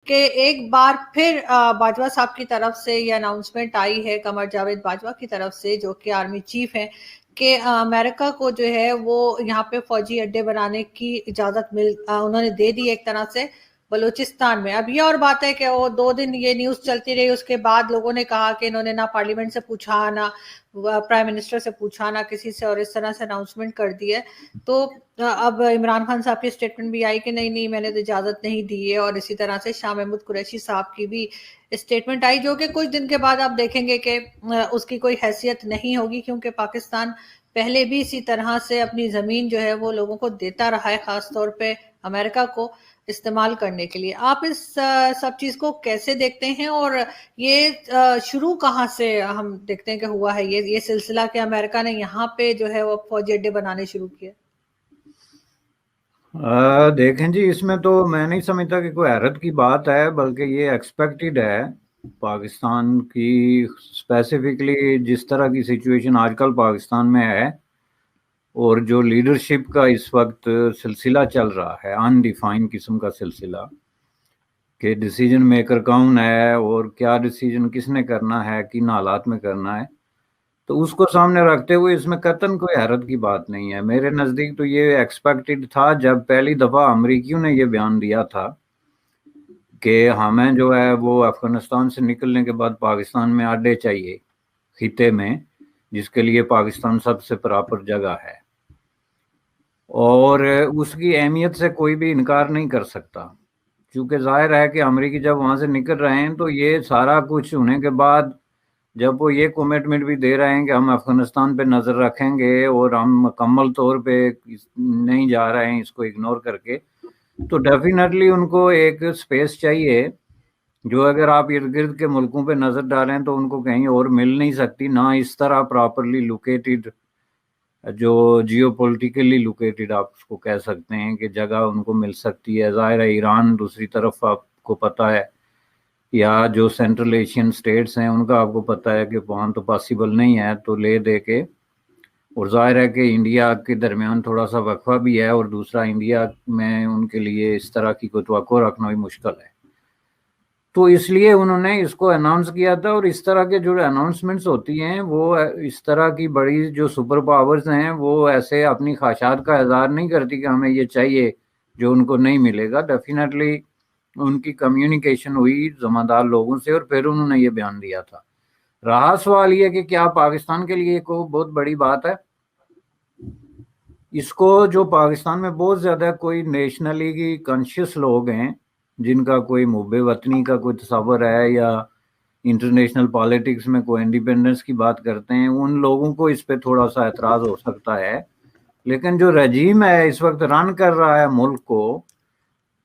کہ ایک بار پھر باجوہ صاحب کی طرف سے یہ اناؤنسمنٹ آئی ہے قمر جاوید باجوہ کی طرف سے، جو کہ آرمی چیف ہیں، کہ امریکہ کو جو ہے وہ یہاں پہ فوجی اڈے بنانے کی اجازت انہوں نے دے دی ایک طرح سے بلوچستان میں۔ اب یہ اور بات ہے کہ وہ 2 دن یہ نیوز چلتی رہی، اس کے بعد لوگوں نے کہا کہ انہوں نے نہ پارلیمنٹ سے پوچھا، نہ پرائم منسٹر سے پوچھا، نہ کسی سے، اور اس طرح سے اناؤنسمنٹ کر دی ہے۔ تو اب عمران خان صاحب کی سٹیٹمنٹ بھی آئی کہ نہیں میں نے تو اجازت نہیں دی ہے، اور اسی طرح سے شاہ محمود قریشی صاحب کی بھی سٹیٹمنٹ آئی، جو کہ کچھ دن کے بعد آپ دیکھیں گے کہ اس کی کوئی حیثیت نہیں ہوگی، کیونکہ پاکستان پہلے بھی اسی طرح سے اپنی زمین جو ہے وہ لوگوں کو دیتا رہا ہے، خاص طور پہ امریکہ کو استعمال کرنے کے لیے۔ آپ اس سب چیز کو کیسے دیکھتے ہیں، اور یہ شروع کہاں سے ہم دیکھتے ہیں کہ ہوا ہے یہ سلسلہ کہ امریکہ نے یہاں پہ جو ہے وہ فوجی اڈے بنانے شروع کیے؟ دیکھیں جی، اس میں تو میں نہیں سمجھتا کہ کوئی حیرت کی بات ہے، بلکہ یہ ایکسپیکٹڈ ہے۔ پاکستان کی اسپیسیفکلی جس طرح کی سچویشن آج کل پاکستان میں ہے، اور جو لیڈرشپ کا اس وقت سلسلہ چل رہا ہے، انڈیفائن قسم کا سلسلہ، کہ ڈیسیجن میکر کون ہے اور کیا ڈیسیجن کس نے کرنا ہے، کن حالات میں کرنا ہے، تو اس کو سامنے رکھتے ہوئے اس میں قطعاً کوئی حیرت کی بات نہیں ہے۔ میرے نزدیک تو یہ ایکسپیکٹڈ تھا جب پہلی دفعہ امریکیوں نے یہ بیان دیا تھا کہ ہمیں جو ہے وہ افغانستان سے نکلنے کے بعد پاکستان میں اڈے چاہیے خطے میں، جس کے لیے پاکستان سب سے پراپر جگہ ہے، اور اس کی اہمیت سے کوئی بھی انکار نہیں کر سکتا، چونکہ ظاہر ہے کہ امریکی جب وہاں سے نکل رہے ہیں تو یہ سارا کچھ ہونے کے بعد جب وہ یہ کمٹمنٹ بھی دے رہے ہیں کہ ہم افغانستان پہ نظر رکھیں گے اور ہم مکمل طور پہ نہیں جا رہے ہیں اس کو اگنور کر کے، تو ڈیفینیٹلی ان کو ایک سپیس چاہیے جو اگر آپ ارد گرد کے ملکوں پہ نظر ڈالیں تو ان کو کہیں اور مل نہیں سکتی، نہ اس طرح پراپرلی لوکیٹڈ، جو جیو پولیٹیکلی لوکیٹڈ آپ اس کو کہہ سکتے ہیں کہ جگہ ان کو مل سکتی ہے۔ ظاہر ہے ایران دوسری طرف آپ کو پتہ ہے، یا جو سینٹرل ایشین سٹیٹس ہیں ان کا آپ کو پتہ ہے کہ وہاں تو پاسبل نہیں ہے، تو لے دے کے، اور ظاہر ہے کہ انڈیا کے درمیان تھوڑا سا وقفہ بھی ہے، اور دوسرا انڈیا میں ان کے لیے اس طرح کی کوئی توقع رکھنا بھی مشکل ہے، تو اس لیے انہوں نے اس کو اناؤنس کیا تھا۔ اور اس طرح کے جو اناؤنسمنٹس ہوتی ہیں وہ اس طرح کی بڑی جو سپر پاورز ہیں وہ ایسے اپنی خواہشات کا اظہار نہیں کرتی کہ ہمیں یہ چاہیے جو ان کو نہیں ملے گا۔ ڈیفینیٹلی ان کی کمیونیکیشن ہوئی ذمہ دار لوگوں سے، اور پھر انہوں نے یہ بیان دیا تھا۔ رہا سوال یہ کہ کیا پاکستان کے لیے کوئی بہت بڑی بات ہے؟ اس کو جو پاکستان میں بہت زیادہ کوئی نیشنلی کانشیس لوگ ہیں جن کا کوئی محب وطنی کا کوئی تصور ہے، یا انٹرنیشنل پالیٹکس میں کوئی انڈیپینڈنس کی بات کرتے ہیں، ان لوگوں کو اس پہ تھوڑا سا اعتراض ہو سکتا ہے، لیکن جو رجیم ہے اس وقت رن کر رہا ہے ملک کو،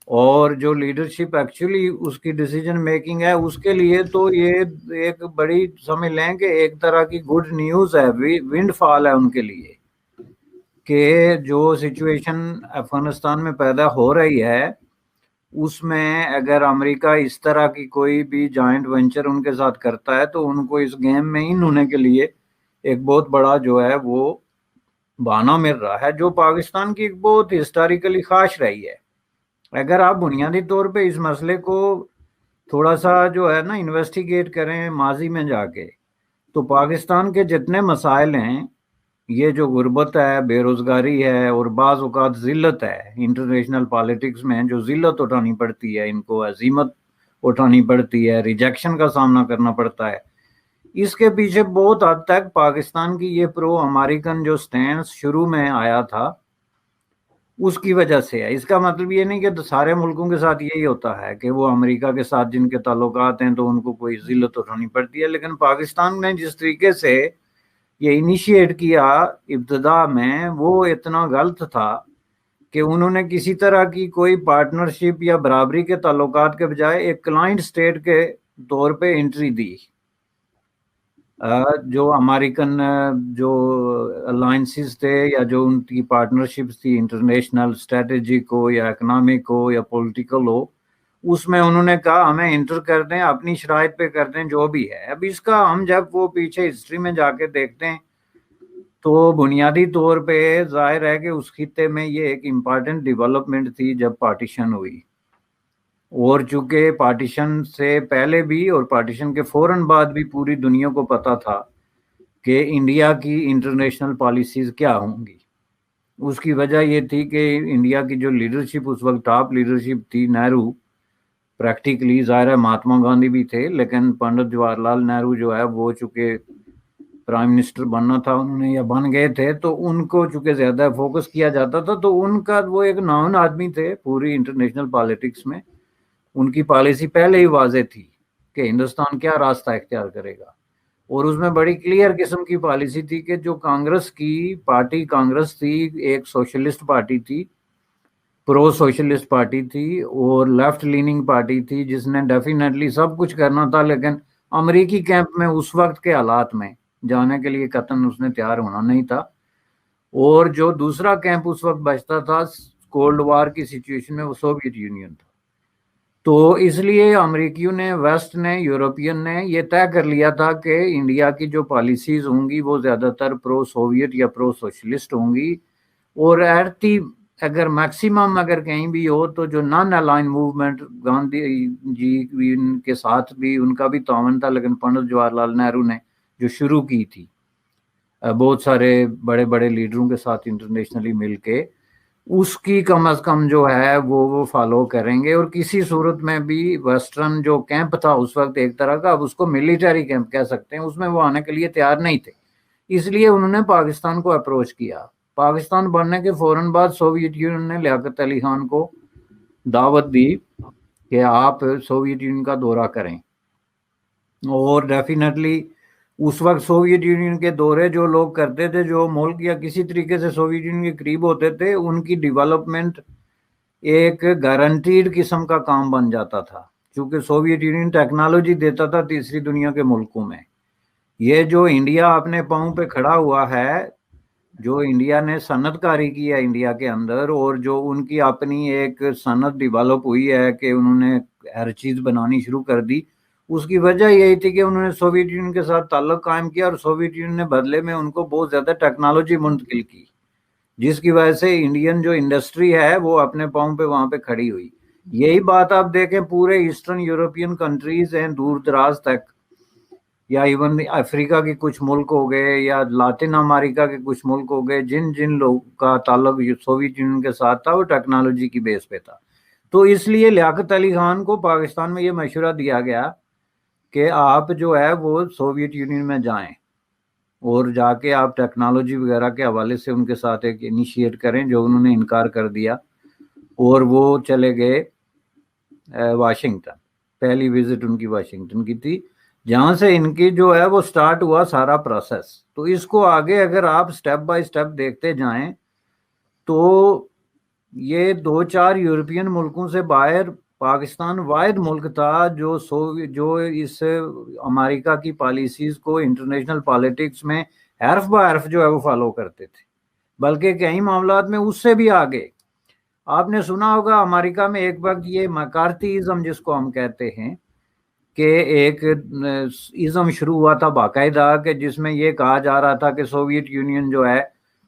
اور جو لیڈرشپ ایکچولی اس کی ڈیسیجن میکنگ ہے، اس کے لیے تو یہ ایک بڑی سمجھ لیں کہ ایک طرح کی گڈ نیوز ہے، ونڈ فال ہے ان کے لیے، کہ جو سچویشن افغانستان میں پیدا ہو رہی ہے اس میں اگر امریکہ اس طرح کی کوئی بھی جوائنٹ وینچر ان کے ساتھ کرتا ہے تو ان کو اس گیم میں ان ہونے کے لیے ایک بہت بڑا جو ہے وہ بہانہ مل رہا ہے، جو پاکستان کی ایک بہت ہسٹوریکلی خواہش رہی ہے۔ اگر آپ بنیادی طور پہ اس مسئلے کو تھوڑا سا جو ہے نا انویسٹیگیٹ کریں ماضی میں جا کے، تو پاکستان کے جتنے مسائل ہیں، یہ جو غربت ہے، بے روزگاری ہے، اور بعض اوقات ذلت ہے، انٹرنیشنل پالیٹکس میں جو ذلت اٹھانی پڑتی ہے، ان کو عزیمت اٹھانی پڑتی ہے، ریجیکشن کا سامنا کرنا پڑتا ہے، اس کے پیچھے بہت حد تک پاکستان کی یہ پرو امریکن جو سٹینس شروع میں آیا تھا اس کی وجہ سے ہے۔ اس کا مطلب یہ نہیں کہ سارے ملکوں کے ساتھ یہی ہوتا ہے کہ وہ امریکہ کے ساتھ جن کے تعلقات ہیں تو ان کو کوئی ذلت اٹھانی پڑتی ہے، لیکن پاکستان نے جس طریقے سے یہ انیشیٹ کیا ابتدا میں، وہ اتنا غلط تھا کہ انہوں نے کسی طرح کی کوئی پارٹنرشپ یا برابری کے تعلقات کے بجائے ایک کلائنٹ سٹیٹ کے طور پہ انٹری دی۔ جو امریکن جو الائنسز تھے یا جو ان کی پارٹنرشپس تھی، انٹرنیشنل اسٹریٹجک ہو یا اکنامک ہو یا پولیٹیکل ہو، اس میں انہوں نے کہا ہمیں انٹر کر دیں، اپنی شرائط پہ کر دیں جو بھی ہے۔ اب اس کا ہم جب وہ پیچھے ہسٹری میں جا کے دیکھتے ہیں تو بنیادی طور پہ ظاہر ہے کہ اس خطے میں یہ ایک امپارٹنٹ ڈیولپمنٹ تھی جب پارٹیشن ہوئی، اور چونکہ پارٹیشن سے پہلے بھی اور پارٹیشن کے فوراً بعد بھی پوری دنیا کو پتا تھا کہ انڈیا کی انٹرنیشنل پالیسیز کیا ہوں گی. اس کی وجہ یہ تھی کہ انڈیا کی جو لیڈرشپ اس وقت ٹاپ لیڈرشپ تھی، نہرو پریکٹیکلی، ظاہر ہے مہاتما گاندھی بھی تھے، لیکن پنڈت جواہر لال نہرو جو ہے وہ چونکہ پرائم منسٹر بننا تھا انہوں نے یا بن گئے تھے، تو ان کو چونکہ زیادہ فوکس کیا جاتا تھا، تو ان کا وہ ایک ناؤن آدمی تھے پوری انٹرنیشنل پالیٹکس میں. ان کی پالیسی پہلے ہی واضح تھی کہ ہندوستان کیا راستہ اختیار کرے گا، اور اس میں بڑی کلیئر قسم کی پالیسی تھی کہ جو کانگریس کی پارٹی، کانگریس تھی ایک سوشلسٹ پارٹی تھی، پرو سوشلسٹ پارٹی تھی اور لیفٹ لیننگ پارٹی تھی، جس نے ڈیفینیٹلی سب کچھ کرنا تھا، لیکن امریکی کیمپ میں اس وقت کے حالات میں جانے کے لیے قطعاً اس نے تیار ہونا نہیں تھا. اور جو دوسرا کیمپ اس وقت بچتا تھا کولڈ وار کی سچویشن میں، وہ سوویت یونین تھا. تو اس لیے امریکیوں نے، ویسٹ نے، یورپین نے یہ طے کر لیا تھا کہ انڈیا کی جو پالیسیز ہوں گی وہ زیادہ تر پرو سوویت یا پرو سوشلسٹ ہوں گی، اور ایرتی اگر میکسیمم اگر کہیں بھی ہو تو جو نان الائن موومنٹ گاندھی جی کے ساتھ بھی ان کا بھی تعاون تھا، لیکن پنڈت جواہر لال نہرو نے جو شروع کی تھی بہت سارے بڑے بڑے لیڈروں کے ساتھ انٹرنیشنلی مل کے، اس کی کم از کم جو ہے وہ فالو کریں گے. اور کسی صورت میں بھی ویسٹرن جو کیمپ تھا اس وقت ایک طرح کا، اب اس کو ملیٹری کیمپ کہہ سکتے ہیں، اس میں وہ آنے کے لیے تیار نہیں تھے. اس لیے انہوں نے پاکستان کو اپروچ کیا. پاکستان بننے کے فوراً بعد سوویت یونین نے لیاقت علی خان کو دعوت دی کہ آپ سوویت یونین کا دورہ کریں. اور ڈیفینیٹلی اس وقت سوویت یونین کے دورے جو لوگ کرتے تھے، جو ملک یا کسی طریقے سے سوویت یونین کے قریب ہوتے تھے، ان کی ڈیولپمنٹ ایک گارنٹیڈ قسم کا کام بن جاتا تھا، چونکہ سوویت یونین ٹیکنالوجی دیتا تھا تیسری دنیا کے ملکوں میں. یہ جو انڈیا اپنے پاؤں پہ کھڑا ہوا ہے، جو انڈیا نے صنعت کاری کی ہے انڈیا کے اندر، اور جو ان کی اپنی ایک صنعت ڈیولپ ہوئی ہے کہ انہوں نے ہر چیز بنانی شروع کر دی، اس کی وجہ یہی تھی کہ انہوں نے سوویت یونین کے ساتھ تعلق قائم کیا، اور سوویت یونین نے بدلے میں ان کو بہت زیادہ ٹیکنالوجی منتقل کی، جس کی وجہ سے انڈین جو انڈسٹری ہے وہ اپنے پاؤں پہ وہاں پہ کھڑی ہوئی. یہی بات آپ دیکھیں پورے ایسٹرن یورپین کنٹریز ہیں دور دراز تک، یا ایون افریقہ کے کچھ ملک ہو گئے یا لاطن امریکہ کے کچھ ملک ہو گئے، جن لوگوں کا تعلق سوویت یونین کے ساتھ تھا وہ ٹیکنالوجی کی بیس پہ تھا. تو اس لیے لیاقت علی خان کو پاکستان میں یہ مشورہ دیا گیا کہ آپ جو ہے وہ سوویت یونین میں جائیں اور جا کے آپ ٹیکنالوجی وغیرہ کے حوالے سے ان کے ساتھ ایک انیشیٹ کریں، جو انہوں نے انکار کر دیا، اور وہ چلے گئے واشنگٹن. پہلی وزٹ ان کی واشنگٹن کی تھی، جہاں سے ان کی جو ہے وہ سٹارٹ ہوا سارا پروسیس. تو اس کو آگے اگر آپ سٹیپ بائی سٹیپ دیکھتے جائیں تو یہ 2-4 یورپین ملکوں سے باہر پاکستان واحد ملک تھا جو اس امریکہ کی پالیسیز کو انٹرنیشنل پالیٹکس میں حرف بہ حرف جو ہے وہ فالو کرتے تھے، بلکہ کئی معاملات میں اس سے بھی آگے. آپ نے سنا ہوگا امریکہ میں ایک وقت یہ مکارتھیزم جس کو ہم کہتے ہیں کہ ایک ازم شروع ہوا تھا باقاعدہ، کہ جس میں یہ کہا جا رہا تھا کہ سوویت یونین جو ہے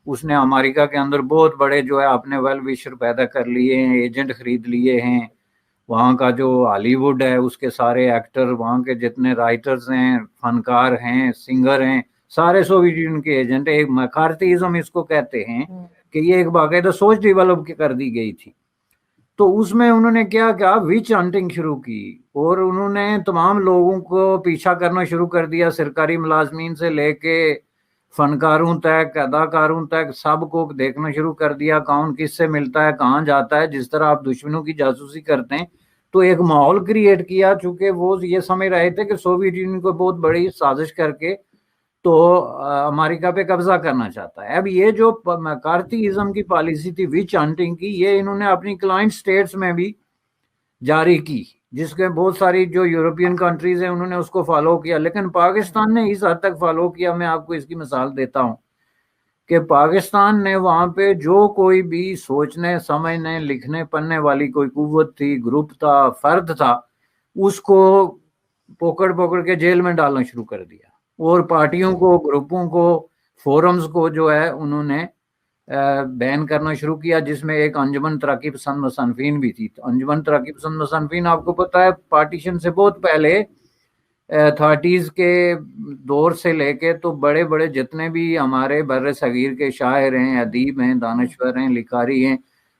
اس نے امریکہ کے اندر بہت بڑے جو ہے اپنے ویل وشر پیدا کر لیے ہیں، ایجنٹ خرید لیے ہیں، وہاں کا جو ہالی ووڈ ہے اس کے سارے ایکٹر، وہاں کے جتنے رائٹرز ہیں، فنکار ہیں، سنگر ہیں، سارے سوویت یونین کے ایجنٹ. ایک مکارتھیزم اس کو کہتے ہیں کہ یہ ایک باقاعدہ سوچ ڈیولپ کر دی گئی تھی. تو اس میں انہوں نے کیا کیا، وچ ہنٹنگ شروع کی، اور انہوں نے تمام لوگوں کو پیچھا کرنا شروع کر دیا، سرکاری ملازمین سے لے کے فنکاروں تک، اداکاروں تک، سب کو دیکھنا شروع کر دیا، کون کس سے ملتا ہے، کہاں جاتا ہے. جس طرح آپ دشمنوں کی جاسوسی کرتے ہیں، تو ایک ماحول کریٹ کیا، چونکہ وہ یہ سمجھ رہے تھے کہ سوویت یونین کو بہت بڑی سازش کر کے تو امریکہ پہ قبضہ کرنا چاہتا ہے. اب یہ جو مکارتھیزم کی پالیسی تھی وچ ہنٹنگ کی، یہ انہوں نے اپنی کلائنٹ سٹیٹس میں بھی جاری کی، جس کے بہت ساری جو یورپین کنٹریز ہیں انہوں نے اس کو فالو کیا، لیکن پاکستان نے اس حد تک فالو کیا. میں آپ کو اس کی مثال دیتا ہوں کہ پاکستان نے وہاں پہ جو کوئی بھی سوچنے سمجھنے لکھنے پڑھنے والی کوئی قوت تھی، گروپ تھا، فرد تھا، اس کو پکڑ کے جیل میں ڈالنا شروع کر دیا، اور پارٹیوں کو، گروپوں کو، فورمز کو جو ہے انہوں نے بین کرنا شروع کیا، جس میں ایک انجمن ترقی پسند مصنفین بھی تھی. انجمن ترقی پسند مصنفین آپ کو پتہ ہے پارٹیشن سے بہت پہلے 30s کے دور سے لے کے تو بڑے بڑے جتنے بھی ہمارے بر صغیر کے شاعر ہیں، ادیب ہیں، دانشور ہیں، لکھاری ہیں،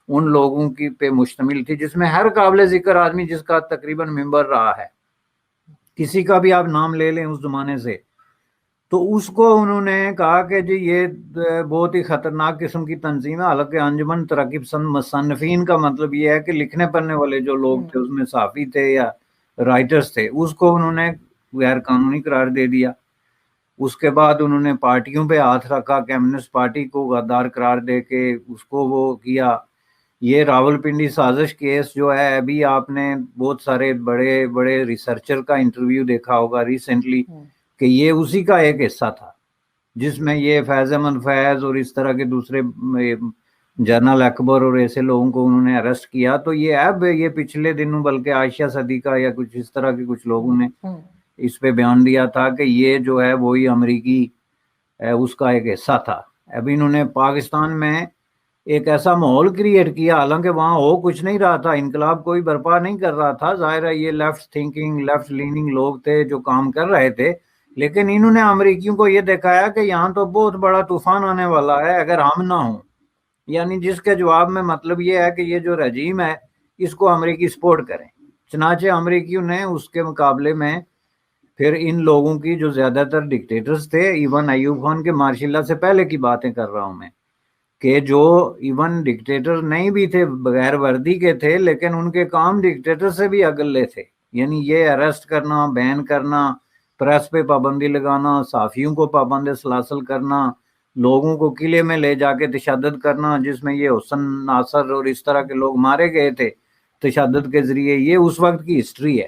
ان لوگوں کی پہ مشتمل تھی، جس میں ہر قابل ذکر آدمی جس کا تقریباً ممبر رہا ہے، کسی کا بھی آپ نام لے لیں اس زمانے سے، تو اس کو انہوں نے کہا کہ جی یہ بہت ہی خطرناک قسم کی تنظیم ہے. حالانکہ انجمن ترقی پسند مصنفین کا مطلب یہ ہے کہ لکھنے پڑھنے والے جو لوگ تھے، اس میں صحافی تھے یا رائٹرز تھے، اس کو انہوں نے غیر قانونی قرار دے دیا. اس کے بعد انہوں نے پارٹیوں پہ ہاتھ رکھا، کمیونسٹ پارٹی کو غدار قرار دے کے اس کو وہ کیا. یہ راولپنڈی سازش کیس جو ہے، ابھی آپ نے بہت سارے بڑے بڑے ریسرچر کا انٹرویو دیکھا ہوگا ریسنٹلی، کہ یہ اسی کا ایک حصہ تھا، جس میں یہ فیض احمد فیض اور اس طرح کے دوسرے جنرل اکبر اور ایسے لوگوں کو انہوں نے اریسٹ کیا. تو یہ پچھلے دنوں بلکہ عائشہ صدیقہ یا کچھ اس طرح کے کچھ لوگوں نے اس پہ بیان دیا تھا کہ یہ جو ہے وہی امریکی اس کا ایک حصہ تھا. ابھی انہوں نے پاکستان میں ایک ایسا ماحول کریٹ کیا، حالانکہ وہاں ہو کچھ نہیں رہا تھا، انقلاب کوئی برپا نہیں کر رہا تھا، ظاہر ہے یہ لیفٹ تھنکنگ لیفٹ لیننگ لوگ تھے جو کام کر رہے تھے، لیکن انہوں نے امریکیوں کو یہ دکھایا کہ یہاں تو بہت بڑا طوفان آنے والا ہے اگر ہم نہ ہوں، یعنی جس کے جواب میں مطلب یہ ہے کہ یہ جو رجیم ہے اس کو امریکی سپورٹ کریں. چنانچہ امریکیوں نے اس کے مقابلے میں پھر ان لوگوں کی جو زیادہ تر ڈکٹیٹرز تھے، ایون ایوب خان کے مارشل لا سے پہلے کی باتیں کر رہا ہوں میں، کہ جو ایون ڈکٹیٹر نہیں بھی تھے، بغیر وردی کے تھے، لیکن ان کے کام ڈکٹیٹر سے بھی اگلے تھے. یعنی یہ اریسٹ کرنا، بین کرنا، پریس پہ پابندی لگانا، صحافیوں کو پابند سلاسل کرنا، لوگوں کو قلعے میں لے جا کے تشدد کرنا، جس میں یہ حسن ناصر اور اس طرح کے لوگ مارے گئے تھے تشدد کے ذریعے، یہ اس وقت کی ہسٹری ہے،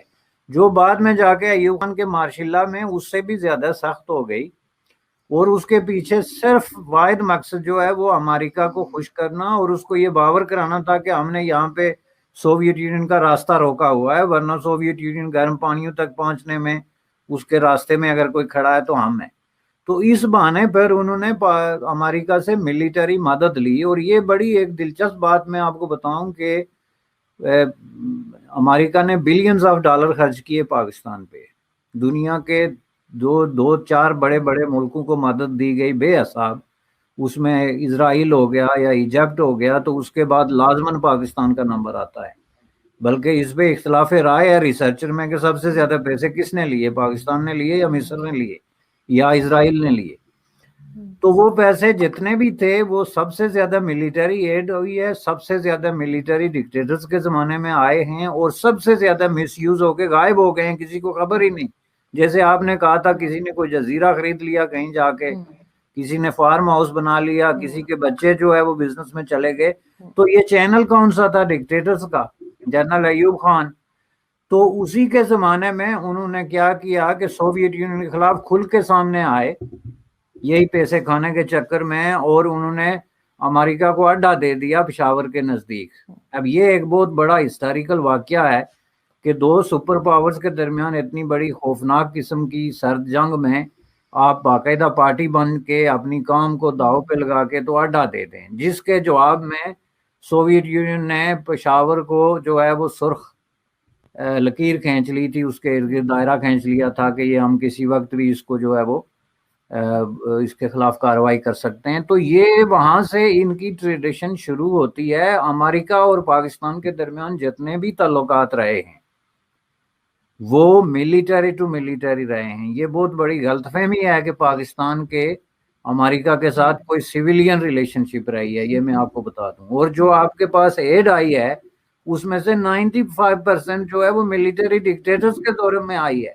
جو بعد میں جا کے ایوب خان کے مارشل لا میں اس سے بھی زیادہ سخت ہو گئی. اور اس کے پیچھے صرف واحد مقصد جو ہے وہ امریکہ کو خوش کرنا اور اس کو یہ باور کرانا تھا کہ ہم نے یہاں پہ سوویت یونین کا راستہ روکا ہوا ہے، ورنہ سوویت یونین گرم پانیوں تک پہنچنے میں اس کے راستے میں اگر کوئی کھڑا ہے تو ہم ہیں. تو اس بہانے پر انہوں نے امریکہ سے ملیٹری مدد لی. اور یہ بڑی ایک دلچسپ بات میں آپ کو بتاؤں کہ امریکہ نے بلینز آف ڈالر خرچ کیے پاکستان پہ، دنیا کے دو چار بڑے بڑے ملکوں کو مدد دی گئی بے حساب، اس میں اسرائیل ہو گیا یا ایجپٹ ہو گیا، تو اس کے بعد لازماً پاکستان کا نمبر آتا ہے. بلکہ اس پہ اختلاف رائے ہے ریسرچر میں کہ سب سے زیادہ پیسے کس نے لیے، پاکستان نے لیے یا مصر نے لیے یا اسرائیل نے لیے. تو وہ پیسے جتنے بھی تھے وہ سب سے زیادہ ملیٹری ایڈ ہوئی ہے، سب سے زیادہ ملیٹری ڈکٹیٹرز کے زمانے میں آئے ہیں، اور سب سے زیادہ مس یوز ہو کے غائب ہو گئے ہیں، کسی کو خبر ہی نہیں. جیسے آپ نے کہا تھا کسی نے کوئی جزیرہ خرید لیا کہیں جا کے، کسی نے فارم ہاؤس بنا لیا، کسی کے بچے جو ہے وہ بزنس میں چلے گئے. تو یہ چینل کون سا تھا؟ ڈکٹیٹرز کا، جنرل ایوب خان. تو اسی کے زمانے میں انہوں نے کیا کیا کہ سوویت یونین کے خلاف کھل کے سامنے آئے یہی پیسے کھانے کے چکر میں، اور انہوں نے امریکہ کو اڈا دے دیا پشاور کے نزدیک. اب یہ ایک بہت بڑا ہسٹوریکل واقعہ ہے کہ دو سپر پاورز کے درمیان اتنی بڑی خوفناک قسم کی سرد جنگ میں آپ باقاعدہ پارٹی بن کے اپنی کام کو داؤ پہ لگا کے تو اڈا دے دیں، جس کے جواب میں سوویت یونین نے پشاور کو جو ہے وہ سرخ لکیر کھینچ لی تھی، اس کے ارد گرد دائرہ کھینچ لیا تھا کہ یہ ہم کسی وقت بھی اس کو جو ہے وہ اس کے خلاف کارروائی کر سکتے ہیں. تو یہ وہاں سے ان کی ٹریڈیشن شروع ہوتی ہے. امریکہ اور پاکستان کے درمیان جتنے بھی تعلقات رہے ہیں وہ ملیٹری ٹو ملیٹری رہے ہیں. یہ بہت بڑی غلط فہمی ہے کہ پاکستان کے امریکہ کے ساتھ کوئی سویلین ریلیشن شپ رہی ہے، یہ میں آپ کو بتا دوں. اور جو آپ کے پاس ایڈ آئی ہے اس میں سے 95% جو ہے وہ ملیٹری ڈکٹیٹرز کے دور میں آئی ہے.